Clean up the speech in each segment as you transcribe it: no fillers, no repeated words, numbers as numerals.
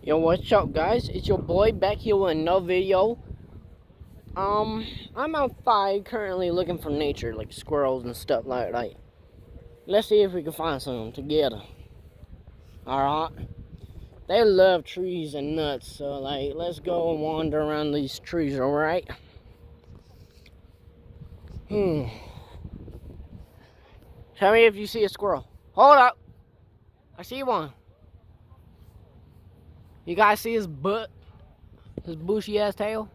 Yo, what's up, guys? It's your boy back here with another video. I'm outside currently looking for nature, like squirrels and stuff like that. Let's see if we can find some together. Alright? They love trees and nuts, so like, let's go and wander around these trees, alright? Tell me if you see a squirrel. Hold up! I see one. You guys see his butt? His bushy ass tail?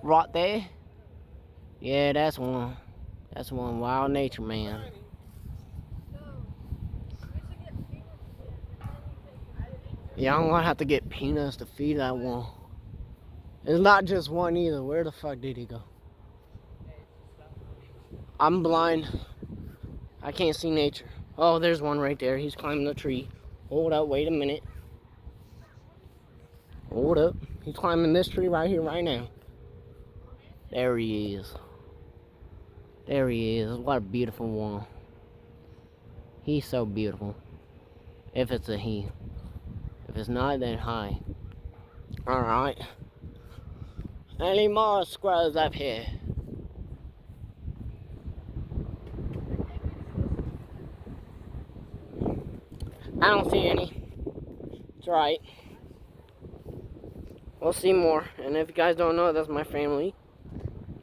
Right there? Yeah, that's one. That's one wild nature man. Yeah, I'm gonna have to get peanuts to feed that one. It's not just one either. Where the fuck did he go? I'm blind. I can't see nature. Oh, there's one right there. He's climbing the tree. Hold up, wait a minute. Hold up. He's climbing this tree right here, right now. There he is. There he is. What a beautiful one. He's so beautiful. If it's a he. If it's not, then hi. Alright. Any more squirrels up here? I don't see any. It's right. We'll see more. And if you guys don't know, that's my family.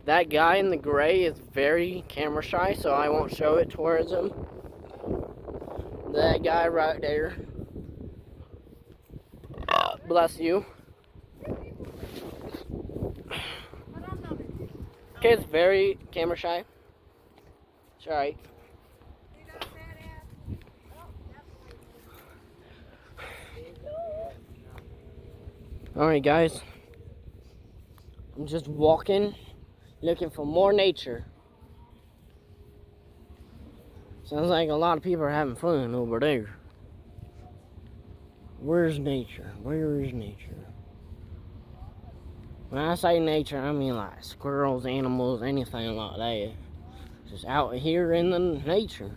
That guy in the gray is very camera shy, so I won't show it towards him. That guy right there. Bless you. Kid's very camera shy. It's alright. Alright, guys. I'm just walking, looking for more nature. Sounds like a lot of people are having fun over there. Where's nature? Where is nature? When I say nature, I mean like squirrels, animals, anything like that. Just out here in the nature.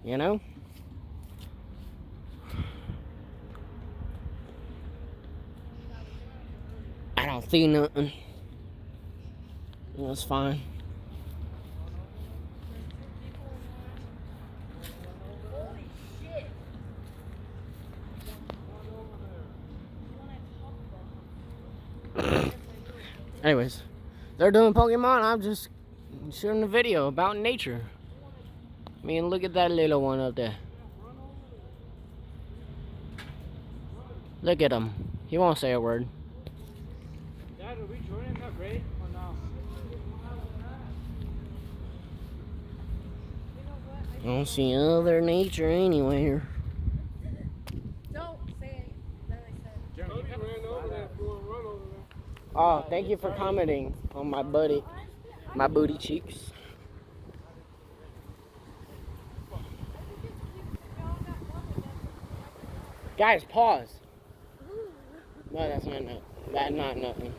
You know? I don't see nothing. That's fine. Anyways, they're doing Pokemon. I'm just shooting a video about nature. I mean, look at that little one up there. Look at him. He won't say a word. Dad, are we joining that raid or no? I don't see other nature anywhere. Don't say it. Then I said. Cody ran over there. If you want to run over there. Oh, thank you for commenting on my booty cheeks. Guys, pause. No, that's not nothing. That's not nothing.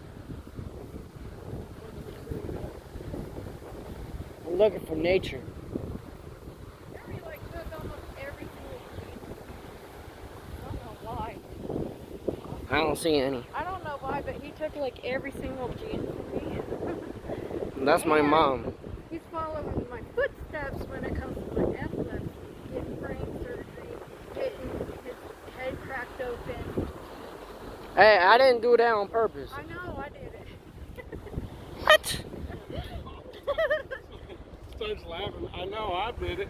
I'm looking for nature. He like took almost every single gene. I don't know why. I don't see any. I don't know why, but he took like every single gene from me. That's my mom. He's following my footsteps when it comes to my epilepsy. Getting brain surgery, getting his head cracked open. Hey, I didn't do that on purpose. I know, I did it. What? Starts laughing. I know, I did it.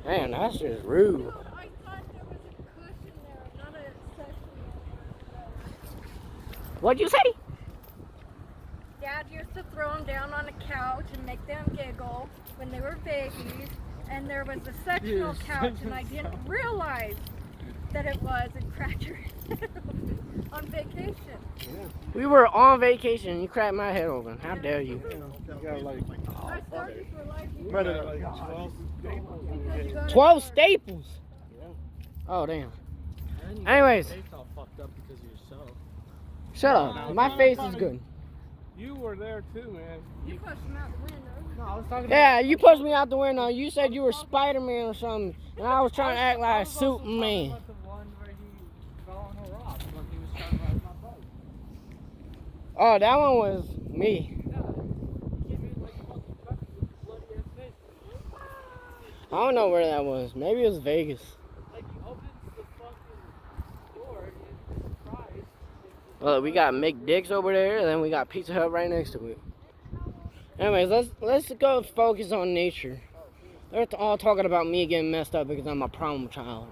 Man, that's just rude. I thought there was a cushion there, not a section. What'd you say? Dad used to throw them down on a couch and make them giggle when they were babies. And there was a sectional couch, and I didn't realize that it was a cracker on vacation. We were on vacation. You cracked my head open. How dare you? You got like, I started for life. better like 12 staples. 12 staples. Oh, damn. Anyways. Face all fucked up because of yourself. Shut up. My face is good. You were there too, man. You pushed him out the window. No, I was talking Yeah, you pushed me out the window. You said you were Spider-Man or something. And I was trying to act like Superman. about the trying to ride my bike. Oh, that one was me. Yeah. You came in like a fucking truck with a bloody ass face. I don't know where that was. Maybe it was Vegas. Like he opens the fucking door and it's surprised. Well, we got McDick's over there, and then we got Pizza Hut right next to it. Anyways, let's go focus on nature. They're all talking about me getting messed up because I'm a problem child.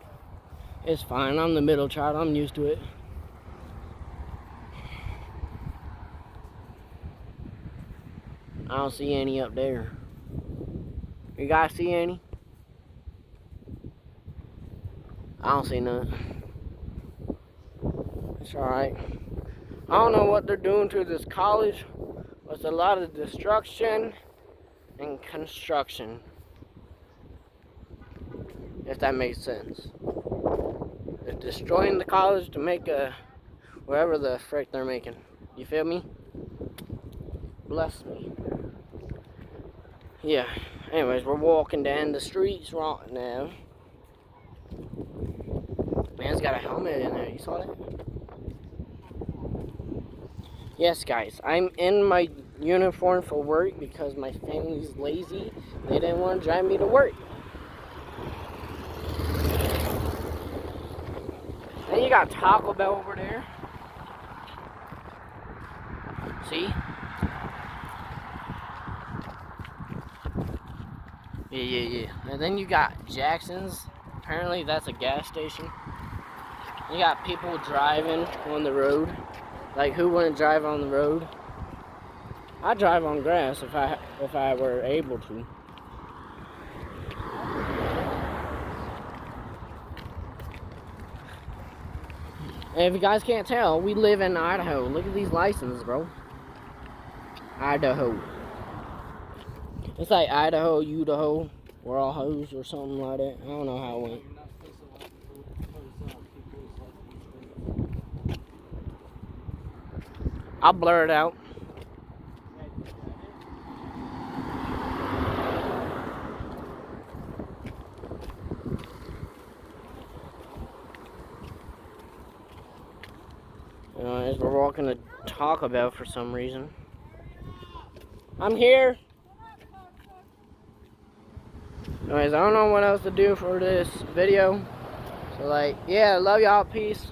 It's fine. I'm the middle child. I'm used to it. I don't see any up there. You guys see any? I don't see none. It's alright. I don't know what they're doing to this college. It's a lot of destruction and construction. If that makes sense. They're destroying the college to make a whatever the frick they're making. You feel me? Bless me. Yeah. Anyways, we're walking down the streets right now. Man's got a helmet in there. You saw that? Yes, guys. I'm in my uniform for work because my family's lazy. They didn't want to drive me to work. Then you got Taco Bell over there. See? Yeah. And then you got Jackson's. Apparently that's a gas station. You got people driving on the road. Like, who wouldn't drive on the road? I'd drive on grass if I were able to. And if you guys can't tell, we live in Idaho. Look at these licenses, bro. Idaho. It's like Idaho, Udaho. We're all hoes or something like that. I don't know how it went. I'll blur it out. As we're walking to Taco Bell for some reason. I'm here. Anyways, I don't know what else to do for this video. So, like, yeah, love y'all. Peace.